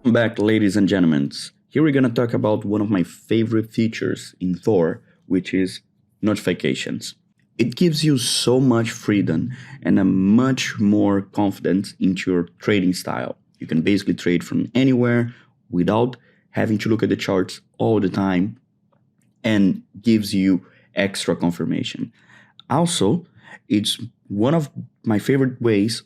Welcome back, ladies and gentlemen. Here we're going to talk about one of my favorite features in Thor, which is notifications. It gives you so much freedom and a much more confidence into your trading style. You can basically trade from anywhere without having to look at the charts all the time, and gives you extra confirmation. Also, it's one of my favorite ways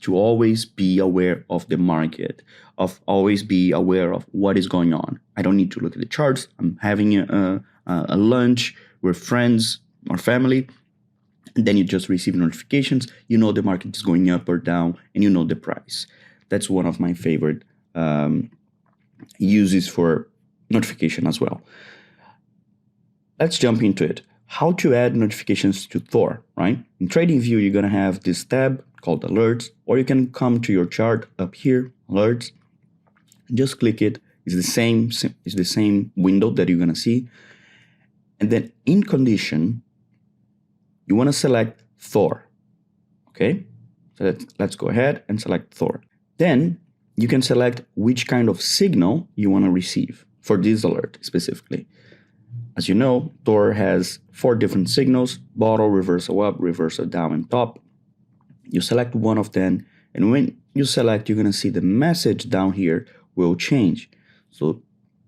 to always be aware of the market, of always be aware of what is going on. I don't need to look at the charts. I'm having a lunch with friends or family, and then you just receive notifications. You know the market is going up or down, and you know the price. That's one of my favorite uses for notification as well. Let's jump into it. How to add notifications to Thor, right? In TradingView, you're going to have this tab called Alerts, or you can come to your chart up here, Alerts, just click it. It's the same window that you're going to see. And then in condition, you want to select Thor, okay? So let's go ahead and select Thor. Then you can select which kind of signal you want to receive for this alert specifically. As you know, Thor has 4 different signals: bottle, reversal up, reversal down, and top. You select one of them, and when you select, you're going to see the message down here will change. So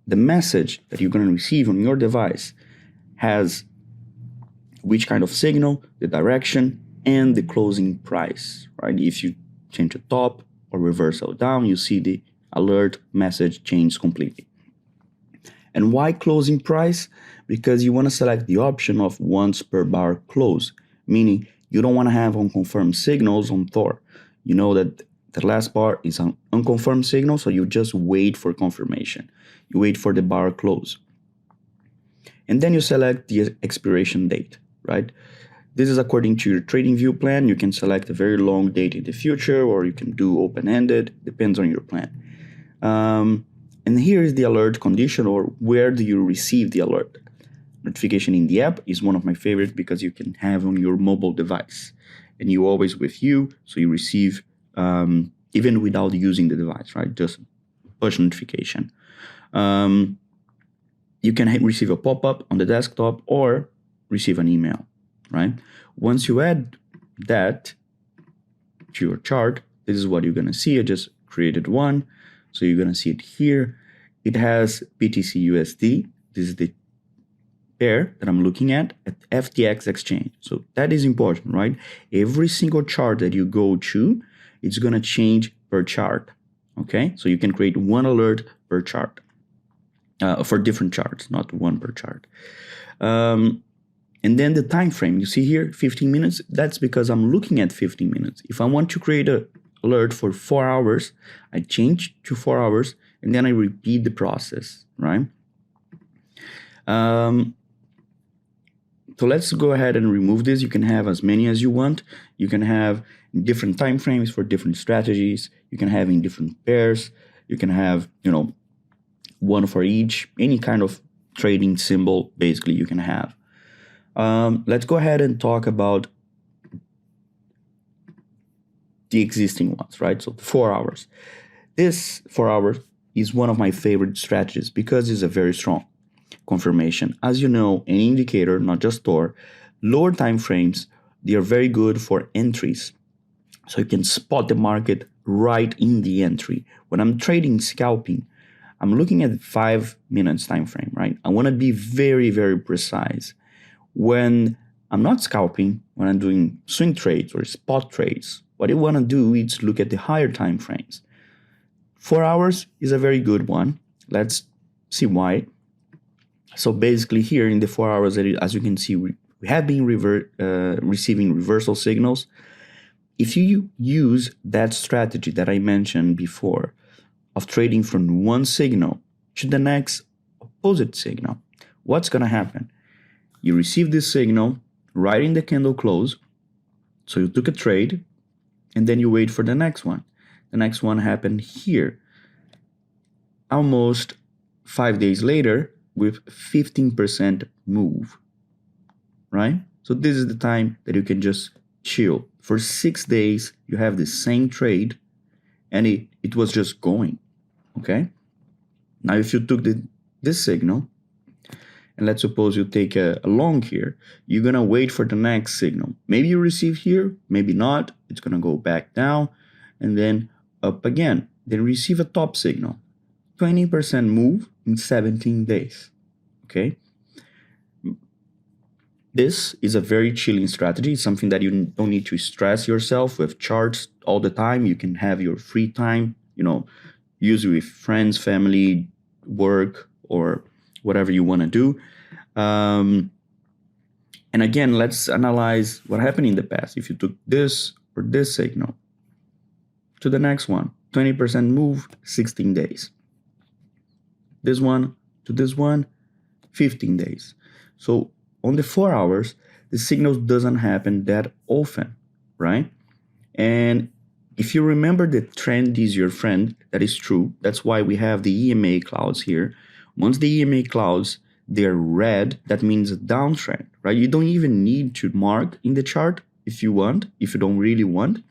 the message that you're going to receive on your device has which kind of signal, the direction, and the closing price, right? If you change the top or reversal down, you see the alert message change completely. And why closing price? Because you want to select the option of once per bar close, meaning you don't want to have unconfirmed signals on Thor. You know that the last bar is an unconfirmed signal, so you just wait for confirmation. You wait for the bar close. And then you select the expiration date, right? This is according to your TradingView plan. You can select a very long date in the future, or you can do open-ended, depends on your plan. And here is the alert condition, or where do you receive the alert. Notification in the app is one of my favorites because you can have on your mobile device, and you always with you, so you receive even without using the device, right? Just push notification. You can receive a pop-up on the desktop or receive an email, right? Once you add that to your chart, this is what you're going to see. I just created one. So you're going to see it here. It has BTC USD. This is the pair that I'm looking at FTX exchange. So that is important, right? Every single chart that you go to, it's going to change per chart. Okay. So you can create one alert per chart for different charts, not one per chart. And then the time frame, you see here, 15 minutes. That's because I'm looking at 15 minutes. If I want to create a alert for 4 hours, I change to 4 hours, and then I repeat the process, right? So let's go ahead and remove this. You can have as many as you want. You can have different time frames for different strategies. You can have in different pairs. You can have, one for each, any kind of trading symbol, basically, you can have. Let's go ahead and talk about the existing ones, right? So 4 hours. This 4 hours is one of my favorite strategies because it's a very strong confirmation. As you know, an indicator, not just Thor, lower time frames, they are very good for entries. So you can spot the market right in the entry. When I'm trading scalping, I'm looking at 5 minutes time frame, right? I want to be very, very precise. When I'm not scalping, when I'm doing swing trades or spot trades, what I want to do is look at the higher time frames. 4 hours is a very good one. Let's see why. So basically here in the 4 hours, as you can see, we have been receiving reversal signals. If you use that strategy that I mentioned before of trading from one signal to the next opposite signal, what's going to happen? You receive this signal right in the candle close. So you took a trade, and then you wait for the next one. The next one happened here. Almost 5 days later with 15% move, right? So this is the time that you can just chill. For 6 days, you have the same trade, and it was just going, okay? Now, if you took this signal, and let's suppose you take a long here, you're going to wait for the next signal. Maybe you receive here, maybe not. It's going to go back down and then up again. Then receive a top signal. 20% move in 17 days. Okay? This is a very chilling strategy. It's something that you don't need to stress yourself with charts all the time. You can have your free time, use it with friends, family, work, or whatever you want to do. And again, let's analyze what happened in the past. If you took this or this signal to the next one, 20% move, 16 days. This one to this one, 15 days. So on the 4 hours, the signal doesn't happen that often, right? And if you remember the trend is your friend, that is true. That's why we have the EMA clouds here. Once the EMA clouds, they're red, that means a downtrend, right? You don't even need to mark in the chart if you don't really want.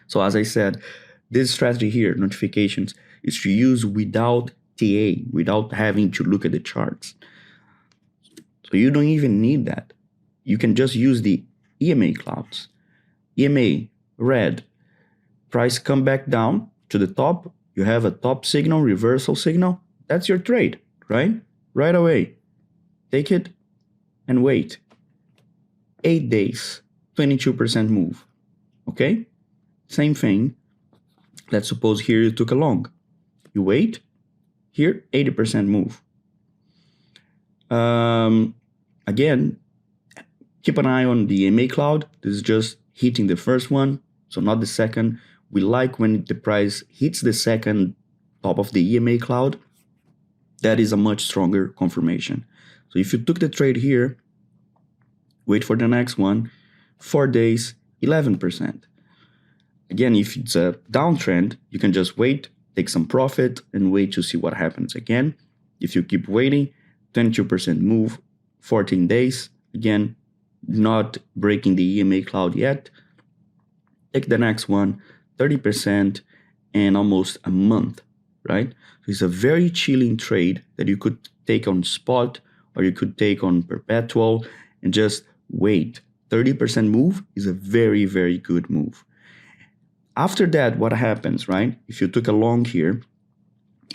So as I said, this strategy here, notifications, is to use without TA, without having to look at the charts. So you don't even need that. You can just use the EMA clouds. EMA, red, price come back down to the top. You have a top signal, reversal signal. That's your trade, right? Right away. Take it and wait. 8 days, 22% move. Okay? Same thing. Let's suppose here you took a long. You wait. Here, 80% move. Again, keep an eye on the EMA cloud. This is just hitting the first one, so not the second. We like when the price hits the second top of the EMA cloud. That is a much stronger confirmation. So if you took the trade here, wait for the next one, 4 days, 11%. Again, if it's a downtrend, you can just wait, take some profit, and wait to see what happens again. If you keep waiting, 22% move, 14 days. Again, not breaking the EMA cloud yet. Take the next one, 30% and almost a month, right? So it's a very chilling trade that you could take on spot or you could take on perpetual and just wait. 30% move is a very, very good move. After that, what happens, right? If you took a long here,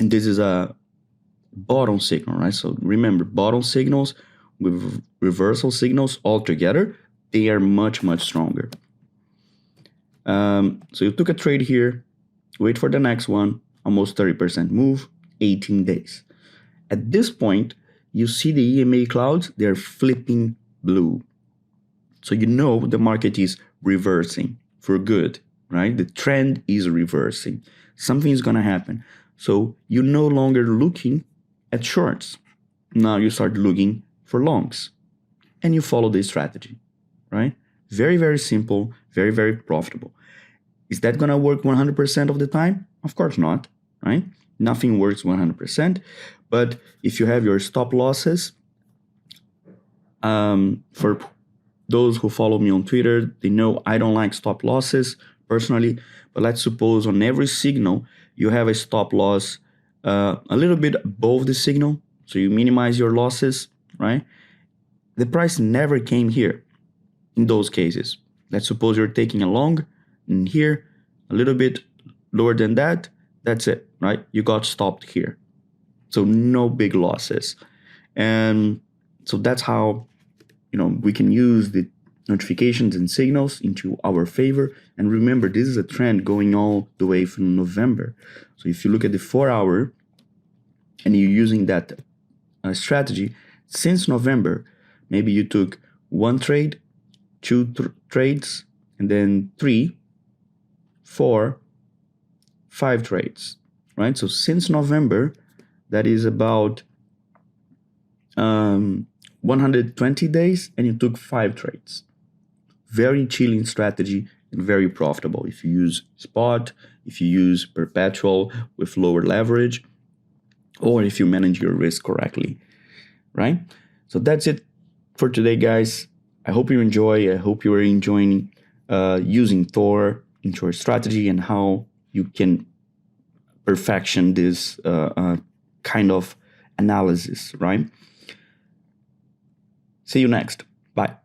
and this is a bottom signal, right? So remember, bottom signals with reversal signals all together, they are much, much stronger. So you took a trade here, wait for the next one, almost 30% move, 18 days. At this point, you see the EMA clouds, they're flipping blue. So you know the market is reversing for good, right? The trend is reversing. Something is going to happen. So you're no longer looking at shorts. Now you start looking for longs and you follow this strategy, right? Very, very simple, very, very profitable. Is that going to work 100% of the time? Of course not, right? Nothing works 100%. But if you have your stop losses, for those who follow me on Twitter, they know I don't like stop losses personally. But let's suppose on every signal, you have a stop loss a little bit above the signal. So you minimize your losses, right? The price never came here in those cases. Let's suppose you're taking a long and here, a little bit lower than that. That's it, right? You got stopped here. So no big losses. And so that's how, we can use the notifications and signals into our favor. And remember, this is a trend going all the way from November. So if you look at the 4 hour and you're using that strategy since November, maybe you took one trade, two trades, and then 3, 4, 5 trades, right? So since November, that is about 120 days, and you took 5 trades. Very chilling strategy and very profitable if you use spot, if you use perpetual with lower leverage, or if you manage your risk correctly, right? So that's it for today, guys. I hope you enjoy. I hope you are enjoying using Thor into your strategy and how you can perfection this kind of analysis, right? See you next. Bye.